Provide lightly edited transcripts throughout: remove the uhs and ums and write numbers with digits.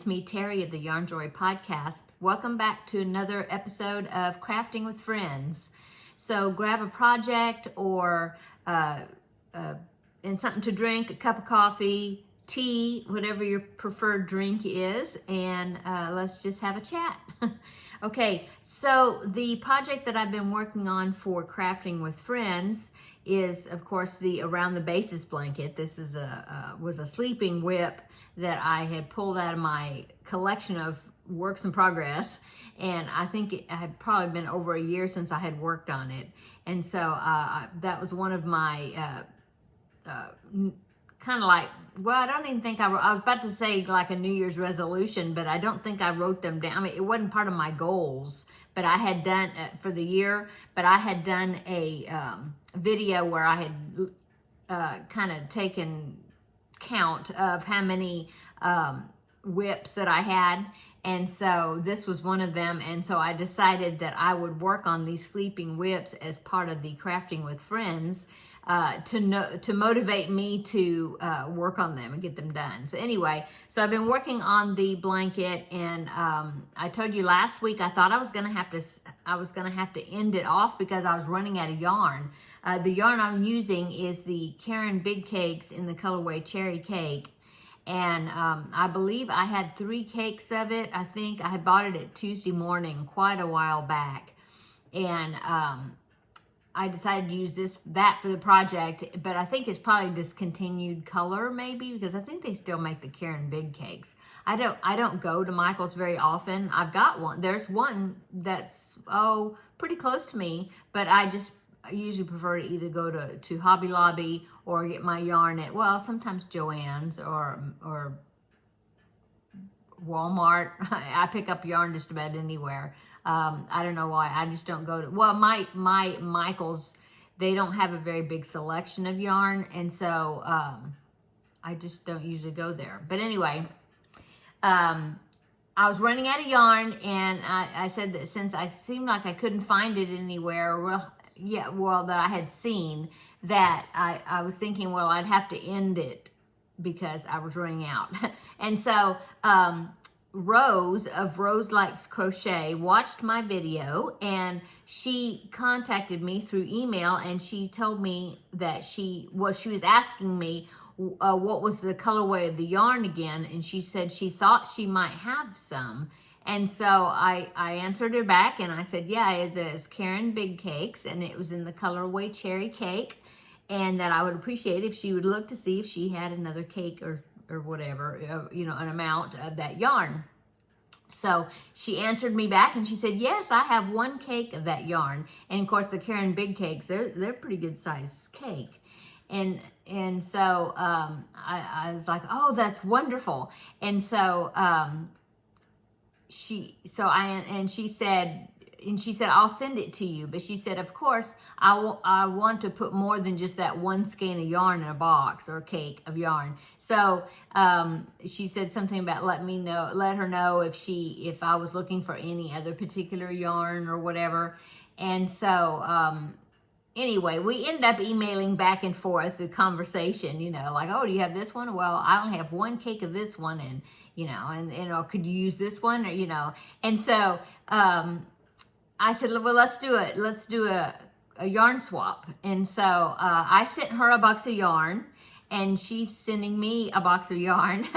it's me, Terri, of the Yarn Joy podcast. Welcome back to another episode of Crafting with Friends. So grab a project or and something to drink, a cup of coffee, tea, whatever your preferred drink is, and let's just have a chat. Okay, so the project that I've been working on for Crafting with Friends is, of course, the Around the Bases blanket. This is was a sleeping whip that I had pulled out of my collection of works in progress, and I think it had probably been over a year since I had worked on it, and so that was one of my kind of like, well, I don't even think I was about to say like a New Year's resolution, but I don't think I wrote them down. I mean, it wasn't part of my goals, but I had done for the year, but I had done a video where I had kind of taken count of how many whips that I had, and so this was one of them, and so I decided that I would work on these sleeping whips as part of the Crafting with Friends to motivate me to work on them and get them done. So anyway, so I've been working on the blanket, and I told you last week I thought I was gonna have to end it off because I was running out of yarn. The yarn I'm using is the Caron Big Cakes in the colorway Cherry Cake, and I believe I had 3 cakes of it. I think I had bought it at Tuesday morning quite a while back, and I decided to use that for the project, but I think it's probably discontinued color maybe, because I think they still make the Caron Big Cakes. I don't go to Michael's very often. I've got one. There's one that's pretty close to me, but I usually prefer to either go to Hobby Lobby or get my yarn at, well, sometimes Joann's or Walmart. I pick up yarn just about anywhere. I don't know why. I just don't go to, well, my Michael's, they don't have a very big selection of yarn, and so I just don't usually go there. But anyway, I was running out of yarn, and I said that since I seemed like I couldn't find it anywhere, that I had seen, that I was thinking, well, I'd have to end it because I was running out. And so Rose of Rose Likes Crochet watched my video, and she contacted me through email, and she told me that she was asking me what was the colorway of the yarn again, and she said she thought she might have some. And so I answered her back, and I said, yeah, it's Caron Big Cakes, and it was in the colorway Cherry Cake, and that I would appreciate if she would look to see if she had another cake or whatever, an amount of that yarn. So she answered me back, and she said, yes, I have 1 cake of that yarn. And of course, the Caron Big Cakes, they're pretty good sized cake. And so I was like, oh, that's wonderful. And so she said, I'll send it to you. But she said, of course, I want to put more than just that 1 skein of yarn in a box or cake of yarn. So she said something about let her know if I was looking for any other particular yarn or whatever. And so anyway, we ended up emailing back and forth the conversation, like, oh, do you have this one? Well, I only have 1 cake of this one, and could you use this one, or and so I said, well, let's do it. Let's do a yarn swap. And so I sent her a box of yarn, and she's sending me a box of yarn,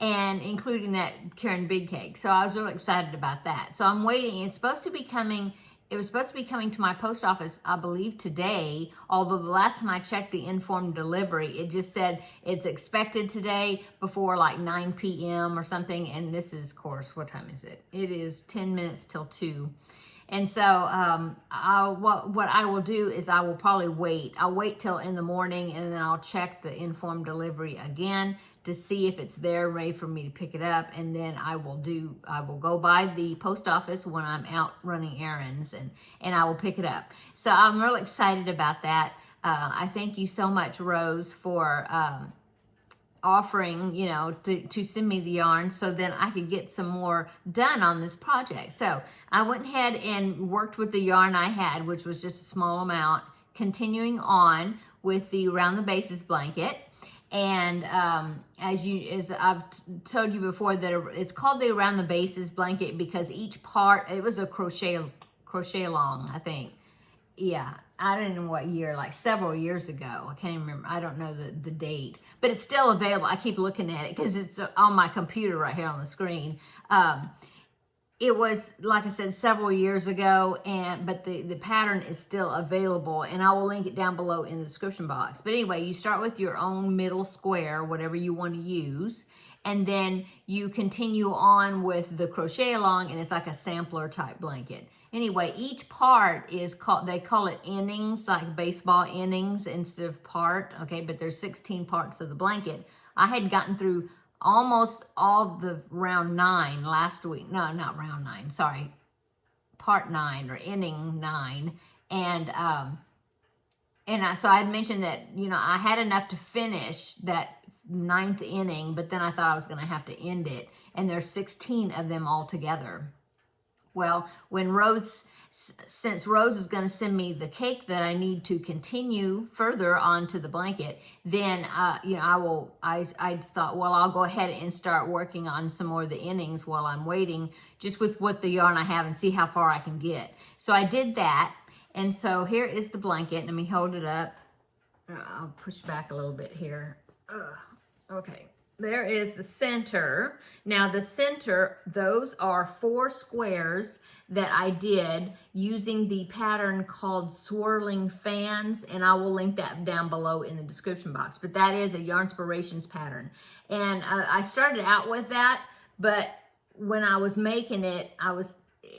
and including that Caron Big Cake. So I was really excited about that. So I'm waiting. It was supposed to be coming to my post office, I believe, today, although the last time I checked the informed delivery, it just said it's expected today before like 9 p.m. or something. And this is, of course, what time is it? It is 10 minutes till 2. And so what I will do is I will probably wait. I'll wait till in the morning, and then I'll check the informed delivery again to see if it's there ready for me to pick it up. And then I will go by the post office when I'm out running errands, and I will pick it up. So I'm really excited about that. I thank you so much, Rose, for offering, to send me the yarn so then I could get some more done on this project. So I went ahead and worked with the yarn I had, which was just a small amount, continuing on with the Around the Bases blanket. And as I've told you before, that it's called the Around the Bases blanket because each part, it was a crochet along, I think. Yeah, I don't know what year, like several years ago. I can't even remember. I don't know the date, but it's still available. I keep looking at it because it's on my computer right here on the screen. It was, like I said, several years ago, but the pattern is still available, and I will link it down below in the description box. But anyway, you start with your own middle square, whatever you want to use, and then you continue on with the crochet along, and it's like a sampler type blanket. Anyway, each part is called, they call it innings, like baseball innings instead of part, okay? But there's 16 parts of the blanket. I had gotten through almost all the round 9 last week. No, not round 9, sorry. Part 9 or inning 9. And so I had mentioned that, I had enough to finish that 9th inning, but then I thought I was going to have to end it. And there's 16 of them all together. Well, since Rose is going to send me the cake that I need to continue further onto the blanket, then I thought, well, I'll go ahead and start working on some more of the innings while I'm waiting, just with what the yarn I have, and see how far I can get. So I did that, and so here is the blanket. Let me hold it up. I'll push back a little bit here. Okay. There is the center. Now the center, those are 4 squares that I did using the pattern called Swirling Fans, and I will link that down below in the description box. But that is a Yarnspirations pattern. And I started out with that, but when I was making it,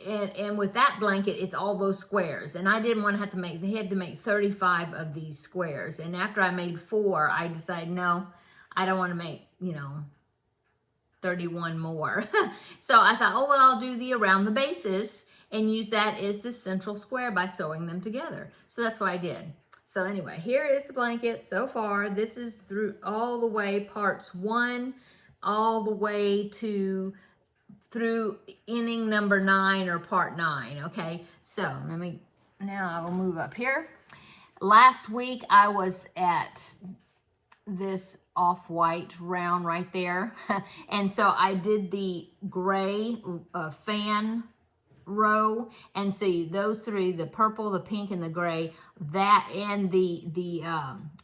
and with that blanket, it's all those squares. And I didn't want to have to make, they had to make 35 of these squares. And after I made 4, I decided, no, I don't want to make, 31 more. So I thought, oh, well, I'll do the Around the Bases and use that as the central square by sewing them together. So that's what I did. So anyway, here is the blanket so far. This is through all the way, parts 1, all the way through inning number 9 or part 9, okay? So now I will move up here. Last week I was at this off-white round right there. And so I did the gray fan row, and see those 3, the purple, the pink, and the gray, that and the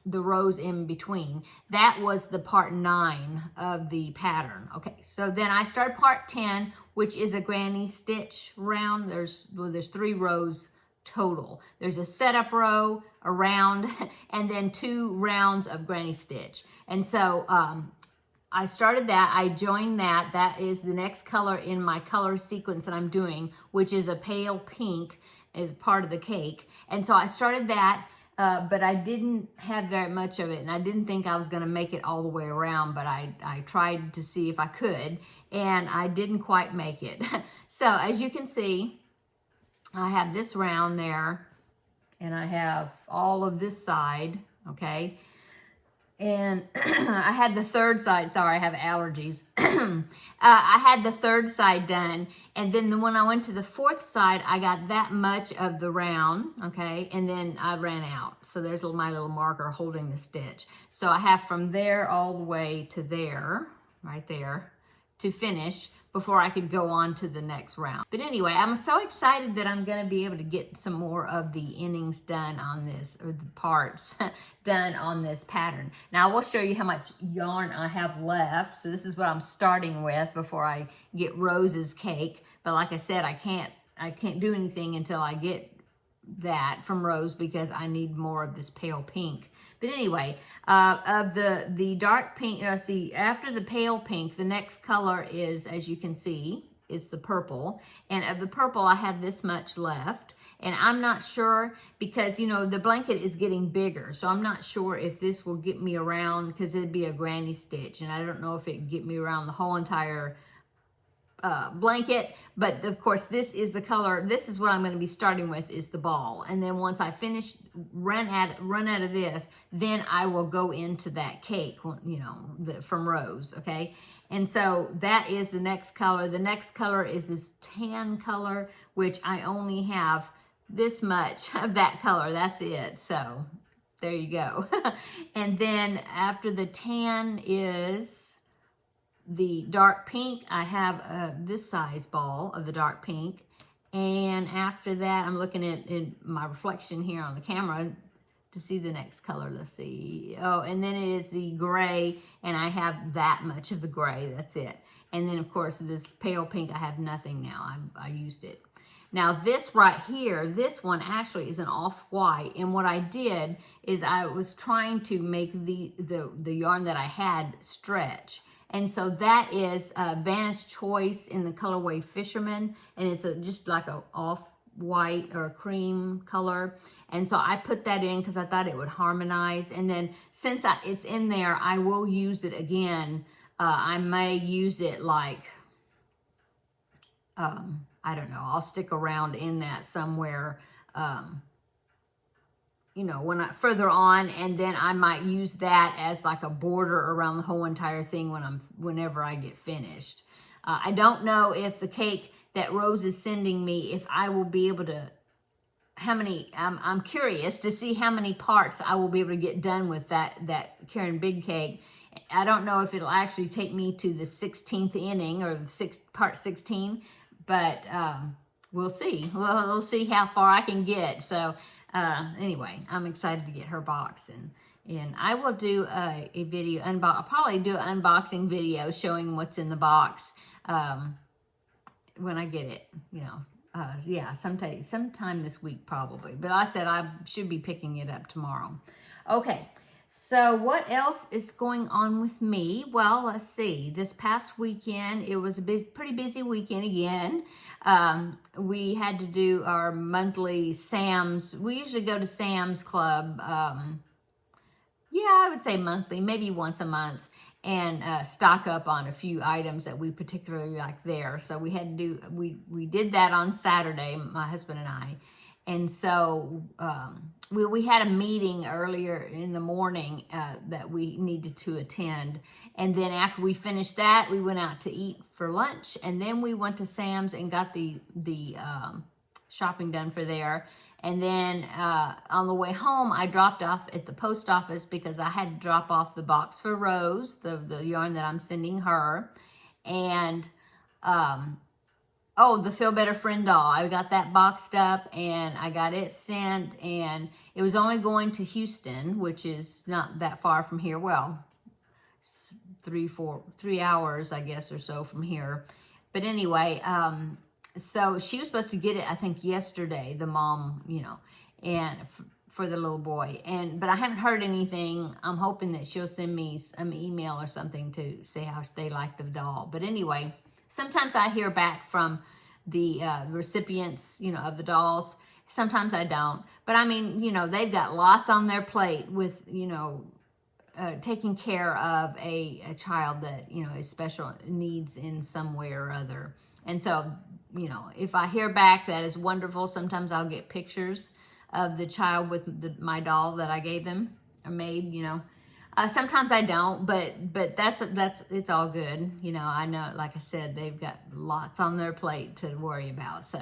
rows in between, that was the part 9 of the pattern. Okay, so then I started part 10, which is a granny stitch round. There's 3 rows total. There's a setup row, a round, and then 2 rounds of granny stitch. And so I started that, I joined that. That is the next color in my color sequence that I'm doing, which is a pale pink as part of the cake. And so I started that, but I didn't have very much of it, and I didn't think I was going to make it all the way around, but I tried to see if I could, and I didn't quite make it. So as you can see, I have this round there, and I have all of this side, okay? And I had the third side, sorry, I have allergies. I had the third side done, and then when I went to the 4th side, I got that much of the round, okay? And then I ran out. So there's my little marker holding the stitch. So I have from there all the way to there, right there, to finish before I could go on to the next round. But anyway, I'm so excited that I'm going to be able to get some more of the innings done on this, or the parts done on this pattern. Now I will show you how much yarn I have left. So this is what I'm starting with before I get Rose's cake. But like I said, I can't do anything until I get that from Rose, because I need more of this pale pink. But anyway, of the dark pink, see, after the pale pink, the next color is, as you can see, it's the purple. And of the purple, I have this much left. And I'm not sure, because, the blanket is getting bigger. So I'm not sure if this will get me around, because it'd be a granny stitch. And I don't know if it'd get me around the whole entire blanket, but of course this is the color. This is what I'm going to be starting with, is the ball, and then once I finish run out of this, then I will go into that cake, from Rose, okay? And so that is the next color. The next color is this tan color, which I only have this much of that color. That's it. So there you go. And then after the tan is the dark pink. I have this size ball of the dark pink. And after that, I'm looking at in my reflection here on the camera to see the next color. Let's see. Oh, and then it is the gray, and I have that much of the gray. That's it. And then, of course, this pale pink, I have nothing now. I used it. Now, this right here, this one actually is an off-white. And what I did is I was trying to make the yarn that I had stretch. And so that is Vanna's Choice in the colorway Fisherman. And it's just like a off-white or a cream color. And so I put that in because I thought it would harmonize. And then since it's in there, I will use it again. I may use it like, I don't know, I'll stick around in that somewhere, you know, further on, and then I might use that as like a border around the whole entire thing whenever I get finished. I don't know if the cake that Rose is sending me, if I will be able to, I'm curious to see how many parts I will be able to get done with that Karen Big Cake. I don't know if it'll actually take me to the 16th inning or part 16, but we'll see. We'll see how far I can get. So anyway, I'm excited to get her box, and I will do a video I'll probably do an unboxing video showing what's in the box when I get it. You know, yeah, sometime this week probably. But I said I should be picking it up tomorrow. Okay. So what else is going on with me? Well, let's see. This past weekend, it was a pretty busy weekend again. We had to do our monthly Sam's. We usually go to Sam's Club. Yeah, I would say monthly, maybe once a month, and stock up on a few items that we particularly like there. So we had to do. We did that on Saturday, my husband and I. And so we had a meeting earlier in the morning that we needed to attend. And then after we finished that, we went out to eat for lunch. And then we went to Sam's and got the shopping done for there. And then on the way home, I dropped off at the post office because I had to drop off the box for Rose, the yarn that I'm sending her. And oh, the Feel Better Friend doll. I got that boxed up and I got it sent, and it was only going to Houston, which is not that far from here. Well, 3 hours, I guess, or so from here. But anyway, so she was supposed to get it, I think, yesterday, the mom, you know, and for the little boy. But I haven't heard anything. I'm hoping that she'll send me an email or something to say how they like the doll. But anyway, sometimes I hear back from the recipients, you know, of the dolls. Sometimes I don't. But I mean, you know, they've got lots on their plate with, you know, taking care of a child that, you know, is special needs in some way or other. And so, you know, if I hear back, that is wonderful. Sometimes I'll get pictures of the child with my doll that I gave them or made, you know. Sometimes I don't, but that's it's all good. You know, I know, like I said, they've got lots on their plate to worry about, so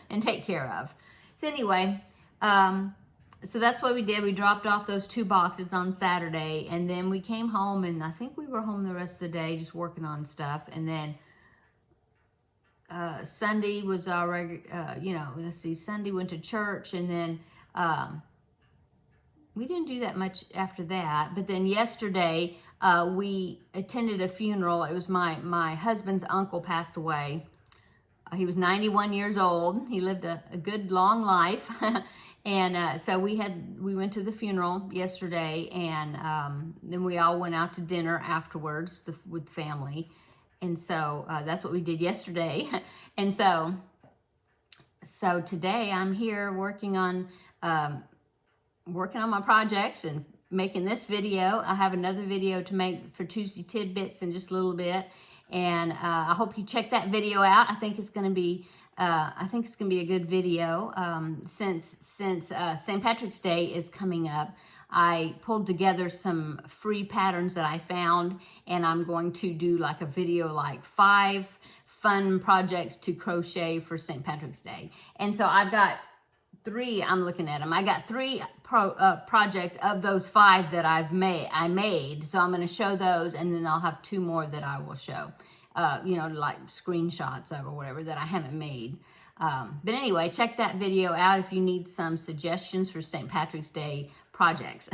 and take care of. So anyway, so that's what we did. We dropped off those 2 boxes on Saturday, and then we came home, and I think we were home the rest of the day just working on stuff. And then Sunday was our you know, let's see, Sunday went to church, and then we didn't do that much after that. But then yesterday, we attended a funeral. It was my husband's uncle passed away. He was 91 years old. He lived a good, long life. And so we went to the funeral yesterday, and then we all went out to dinner afterwards with family. And so that's what we did yesterday. And so today I'm here working on my projects and making this video. I have another video to make for Tuesday Tidbits in just a little bit, and I hope you check that video out. I think it's going to be a good video. Since St. Patrick's Day is coming up, I pulled together some free patterns that I found, and I'm going to do like a video, like 5 fun projects to crochet for St. Patrick's Day. And so I've got 3, I'm looking at them. I got 3 projects of those 5 that I made. So I'm going to show those, and then I'll have 2 more that I will show, like screenshots of or whatever that I haven't made. But anyway, check that video out if you need some suggestions for St. Patrick's Day projects.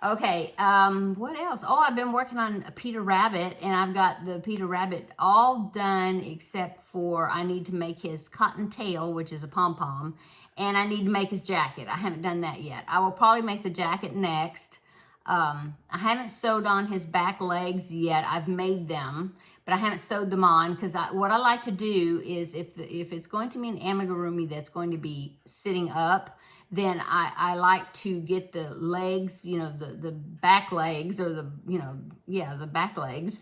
Okay, what else? Oh, I've been working on a Peter Rabbit, and I've got the Peter Rabbit all done except for I need to make his cotton tail, which is a pom-pom, and I need to make his jacket. I haven't done that yet. I will probably make the jacket next. I haven't sewed on his back legs yet. I've made them, but I haven't sewed them on because what I like to do is if it's going to be an amigurumi that's going to be sitting up, then I like to get the legs, the back legs, or the back legs,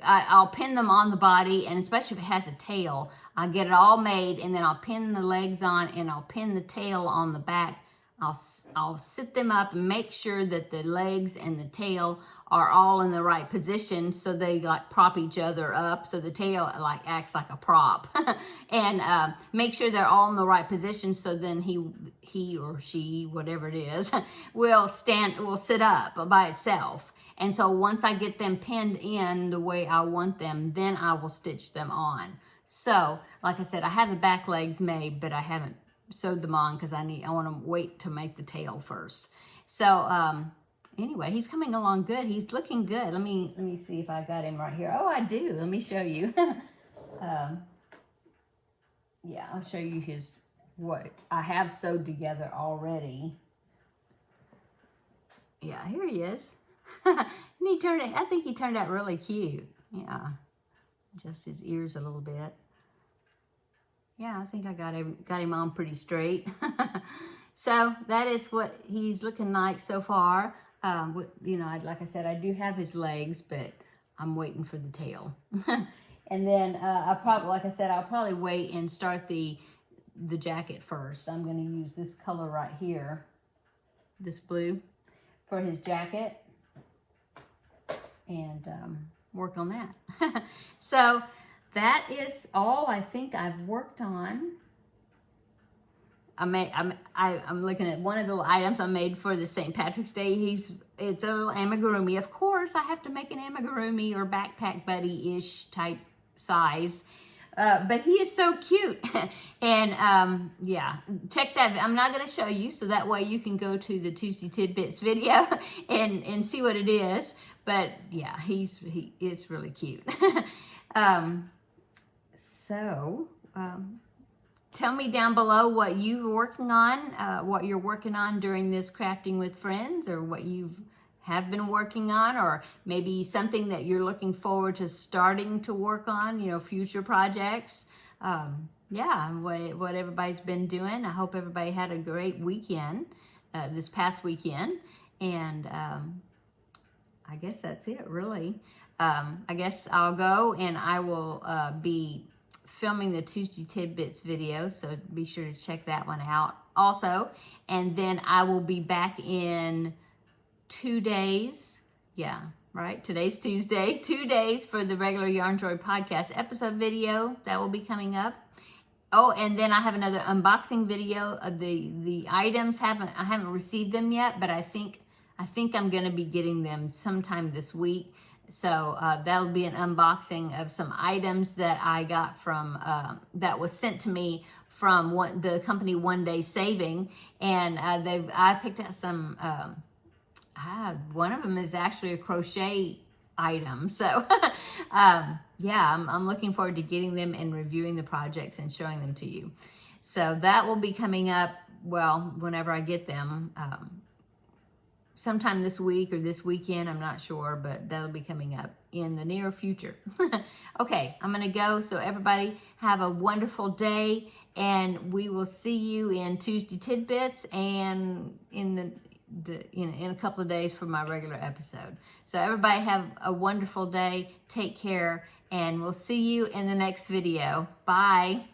I'll pin them on the body, and especially if it has a tail, I'll get it all made, and then I'll pin the legs on, and I'll pin the tail on the back. I'll sit them up and make sure that the legs and the tail are all in the right position, so they like prop each other up, so the tail like acts like a prop. And make sure they're all in the right position, so then he or she, whatever it is, will sit up by itself. And so once I get them pinned in the way I want them, then I will stitch them on. So like I said, I have the back legs made, but I haven't sewed them on because I want to wait to make the tail first. So anyway, he's coming along good. He's looking good. Let me see if I got him right here. Oh, I do. Let me show you. Yeah, I'll show you what I have sewed together already. Yeah, here he is. And I think he turned out really cute. Yeah, just his ears a little bit. Yeah, I think I got him on pretty straight. So that is what he's looking like so far. Like I said, I do have his legs, but I'm waiting for the tail. And then I'll probably wait and start the jacket first. I'm going to use this color right here, this blue, for his jacket, and work on that. So that is all I think I've worked on. I'm looking at one of the items I made for the St. Patrick's Day. It's a little amigurumi. Of course, I have to make an amigurumi or backpack buddy-ish type size. But he is so cute. And yeah, check that. I'm not going to show you, so that way you can go to the Tuesday Tidbits video and see what it is. But yeah, it's really cute. Tell me down below what you're working on, during this Crafting with Friends, or what you have been working on, or maybe something that you're looking forward to starting to work on, future projects. Yeah, what everybody's been doing. I hope everybody had a great weekend, this past weekend. And I guess that's it, really. I guess I'll go, and I will be filming the Tuesday Tidbits video, so be sure to check that one out also. And then I will be back in 2 days. Yeah, right? Today's Tuesday. 2 days for the regular Yarn Joy podcast episode video that will be coming up. Oh, and then I have another unboxing video of the items. I haven't received them yet, but I think I'm going to be getting them sometime this week. So that'll be an unboxing of some items that I got from, that was sent to me from the company One Day Saving. And I picked out some, one of them is actually a crochet item. So yeah, I'm looking forward to getting them and reviewing the projects and showing them to you. So that will be coming up, well, whenever I get them. Sometime this week or this weekend, I'm not sure, but that'll be coming up in the near future. Okay, I'm gonna go, so everybody have a wonderful day, and we will see you in Tuesday Tidbits and in a couple of days for my regular episode. So everybody have a wonderful day, take care, and we'll see you in the next video. Bye.